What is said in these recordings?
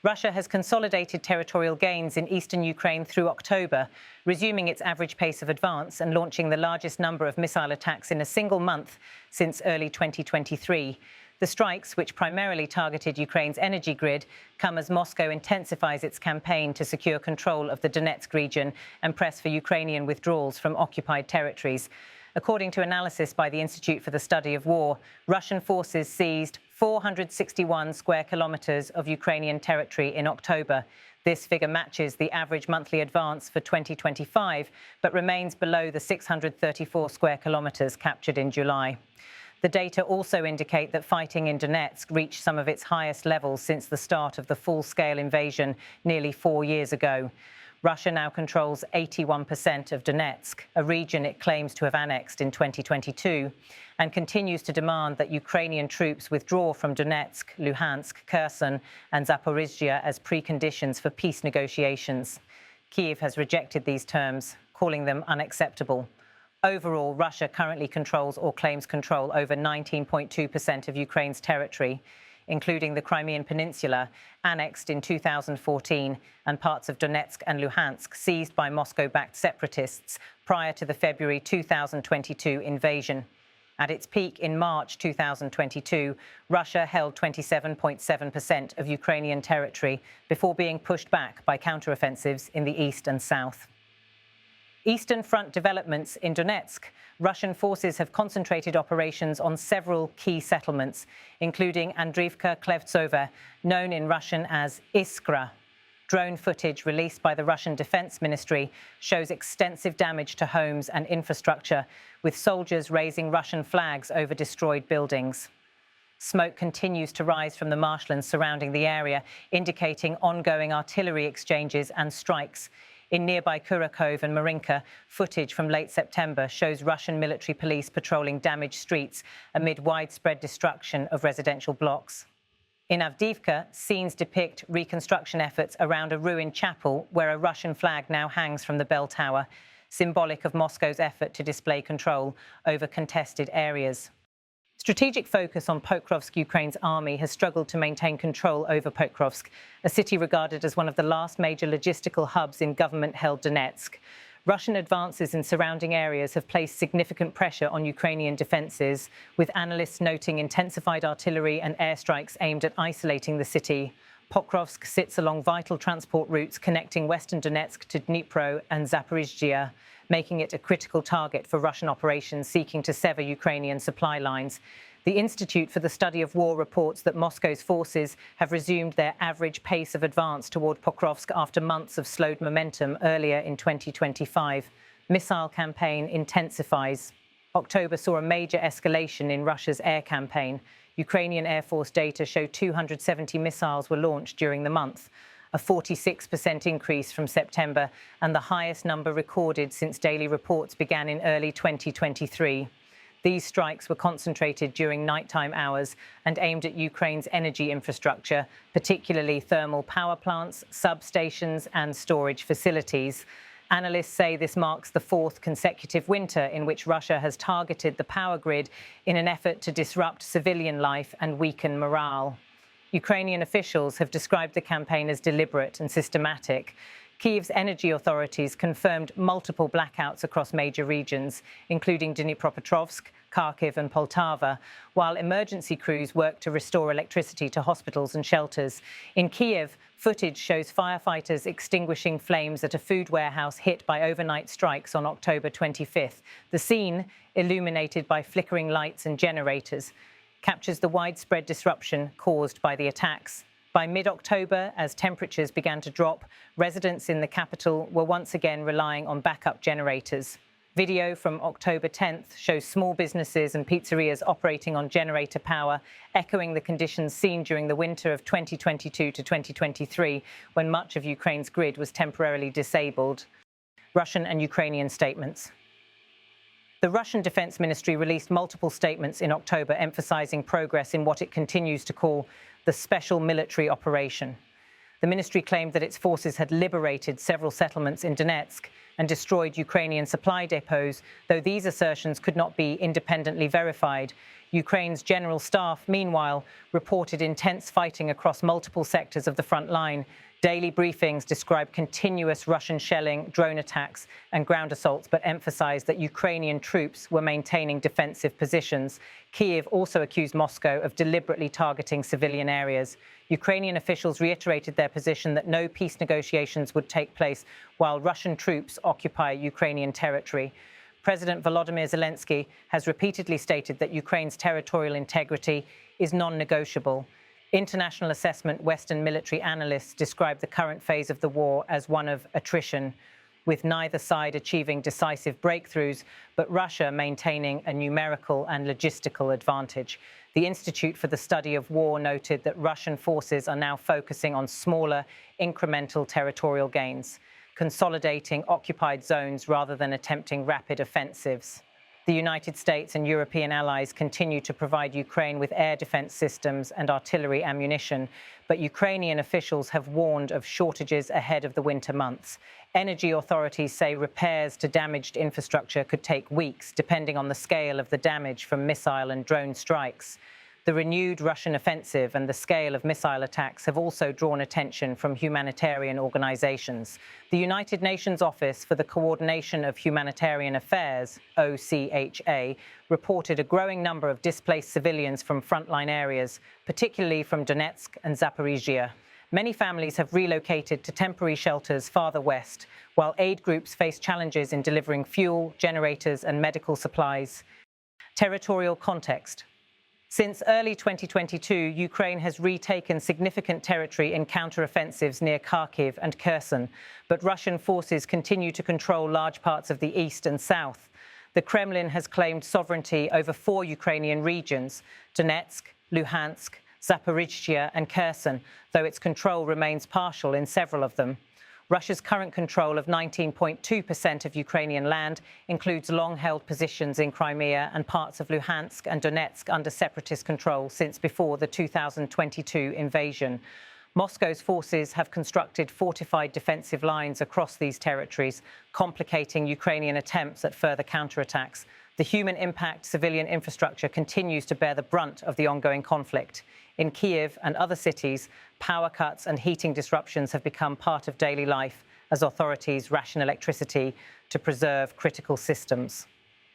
Russia has consolidated territorial gains in eastern Ukraine through October, resuming its average pace of advance and launching the largest number of missile attacks in a single month since early 2023. The strikes, which primarily targeted Ukraine's energy grid, come as Moscow intensifies its campaign to secure control of the Donetsk region and press for Ukrainian withdrawals from occupied territories. According to analysis by the Institute for the Study of War, Russian forces seized 461 square kilometers of Ukrainian territory in October. This figure matches the average monthly advance for 2025, but remains below the 634 square kilometers captured in July. The data also indicate that fighting in Donetsk reached some of its highest levels since the start of the full-scale invasion nearly 4 years ago. Russia now controls 81% of Donetsk, a region it claims to have annexed in 2022, and continues to demand that Ukrainian troops withdraw from Donetsk, Luhansk, Kherson and Zaporizhzhia as preconditions for peace negotiations. Kyiv has rejected these terms, calling them unacceptable. Overall, Russia currently controls or claims control over 19.2% of Ukraine's territory, including the Crimean Peninsula, annexed in 2014, and parts of Donetsk and Luhansk seized by Moscow-backed separatists prior to the February 2022 invasion. At its peak in March 2022, Russia held 27.7% of Ukrainian territory before being pushed back by counteroffensives in the east and south. Eastern Front developments in Donetsk. Russian forces have concentrated operations on several key settlements, including Andriivka Klevtsova, known in Russian as Iskra. Drone footage released by the Russian Defense Ministry shows extensive damage to homes and infrastructure, with soldiers raising Russian flags over destroyed buildings. Smoke continues to rise from the marshlands surrounding the area, indicating ongoing artillery exchanges and strikes. In nearby Kurakov and Marinka, footage from late September shows Russian military police patrolling damaged streets amid widespread destruction of residential blocks. In Avdiivka, scenes depict reconstruction efforts around a ruined chapel where a Russian flag now hangs from the bell tower, symbolic of Moscow's effort to display control over contested areas. Strategic focus on Pokrovsk, Ukraine's army has struggled to maintain control over Pokrovsk, a city regarded as one of the last major logistical hubs in government-held Donetsk. Russian advances in surrounding areas have placed significant pressure on Ukrainian defences, with analysts noting intensified artillery and airstrikes aimed at isolating the city. Pokrovsk sits along vital transport routes connecting western Donetsk to Dnipro and Zaporizhzhia, making it a critical target for Russian operations seeking to sever Ukrainian supply lines. The Institute for the Study of War reports that Moscow's forces have resumed their average pace of advance toward Pokrovsk after months of slowed momentum earlier in 2025. Missile campaign intensifies. October saw a major escalation in Russia's air campaign. Ukrainian Air Force data show 270 missiles were launched during the month, a 46% increase from September and the highest number recorded since daily reports began in early 2023. These strikes were concentrated during nighttime hours and aimed at Ukraine's energy infrastructure, particularly thermal power plants, substations and storage facilities. Analysts say this marks the fourth consecutive winter in which Russia has targeted the power grid in an effort to disrupt civilian life and weaken morale. Ukrainian officials have described the campaign as deliberate and systematic. Kyiv's energy authorities confirmed multiple blackouts across major regions, including Dnipropetrovsk, Kharkiv and Poltava, while emergency crews work to restore electricity to hospitals and shelters. In Kyiv, footage shows firefighters extinguishing flames at a food warehouse hit by overnight strikes on October 25th. The scene, illuminated by flickering lights and generators, captures the widespread disruption caused by the attacks. By mid-October, as temperatures began to drop, residents in the capital were once again relying on backup generators. Video from October 10th shows small businesses and pizzerias operating on generator power, echoing the conditions seen during the winter of 2022 to 2023, when much of Ukraine's grid was temporarily disabled. Russian and Ukrainian statements. The Russian Defense Ministry released multiple statements in October emphasizing progress in what it continues to call the special military operation. The ministry claimed that its forces had liberated several settlements in Donetsk and destroyed Ukrainian supply depots, though these assertions could not be independently verified. Ukraine's general staff, meanwhile, reported intense fighting across multiple sectors of the front line. Daily briefings describe continuous Russian shelling, drone attacks and ground assaults, but emphasized that Ukrainian troops were maintaining defensive positions. Kyiv also accused Moscow of deliberately targeting civilian areas. Ukrainian officials reiterated their position that no peace negotiations would take place while Russian troops occupy Ukrainian territory. President Volodymyr Zelenskyy has repeatedly stated that Ukraine's territorial integrity is non-negotiable. International assessment Western military analysts describe the current phase of the war as one of attrition, with neither side achieving decisive breakthroughs, but Russia maintaining a numerical and logistical advantage. The Institute for the Study of War noted that Russian forces are now focusing on smaller, incremental territorial gains, consolidating occupied zones rather than attempting rapid offensives. The United States and European allies continue to provide Ukraine with air defense systems and artillery ammunition, but Ukrainian officials have warned of shortages ahead of the winter months. Energy authorities say repairs to damaged infrastructure could take weeks, depending on the scale of the damage from missile and drone strikes. The renewed Russian offensive and the scale of missile attacks have also drawn attention from humanitarian organizations. The United Nations Office for the Coordination of Humanitarian Affairs, OCHA, reported a growing number of displaced civilians from frontline areas, particularly from Donetsk and Zaporizhzhia. Many families have relocated to temporary shelters farther west, while aid groups face challenges in delivering fuel, generators, and medical supplies. Territorial context. Since early 2022, Ukraine has retaken significant territory in counter-offensives near Kharkiv and Kherson, but Russian forces continue to control large parts of the east and south. The Kremlin has claimed sovereignty over 4 Ukrainian regions: Donetsk, Luhansk, Zaporizhzhia and Kherson, though its control remains partial in several of them. Russia's current control of 19.2% of Ukrainian land includes long-held positions in Crimea and parts of Luhansk and Donetsk under separatist control since before the 2022 invasion. Moscow's forces have constructed fortified defensive lines across these territories, complicating Ukrainian attempts at further counterattacks. The human impact civilian infrastructure continues to bear the brunt of the ongoing conflict. In Kyiv and other cities, power cuts and heating disruptions have become part of daily life as authorities ration electricity to preserve critical systems.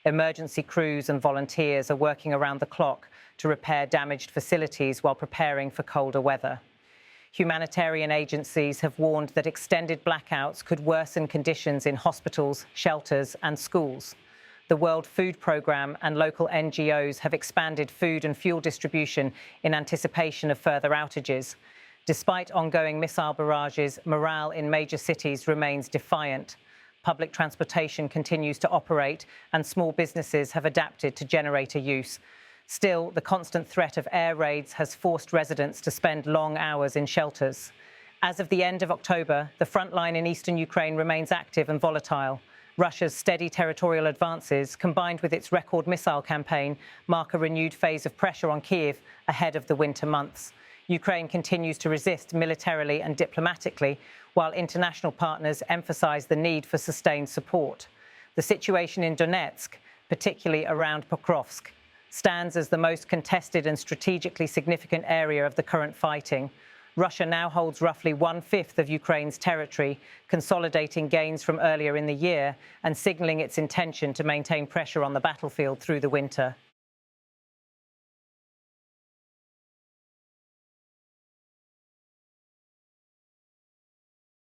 Emergency crews and volunteers are working around the clock to repair damaged facilities while preparing for colder weather. Humanitarian agencies have warned that extended blackouts could worsen conditions in hospitals, shelters and schools. The World Food Programme and local NGOs have expanded food and fuel distribution in anticipation of further outages. Despite ongoing missile barrages, morale in major cities remains defiant. Public transportation continues to operate and small businesses have adapted to generator use. Still, the constant threat of air raids has forced residents to spend long hours in shelters. As of the end of October, the front line in eastern Ukraine remains active and volatile. Russia's steady territorial advances, combined with its record missile campaign, mark a renewed phase of pressure on Kyiv ahead of the winter months. Ukraine continues to resist militarily and diplomatically, while international partners emphasize the need for sustained support. The situation in Donetsk, particularly around Pokrovsk, stands as the most contested and strategically significant area of the current fighting. Russia now holds roughly 1/5 of Ukraine's territory, consolidating gains from earlier in the year and signaling its intention to maintain pressure on the battlefield through the winter.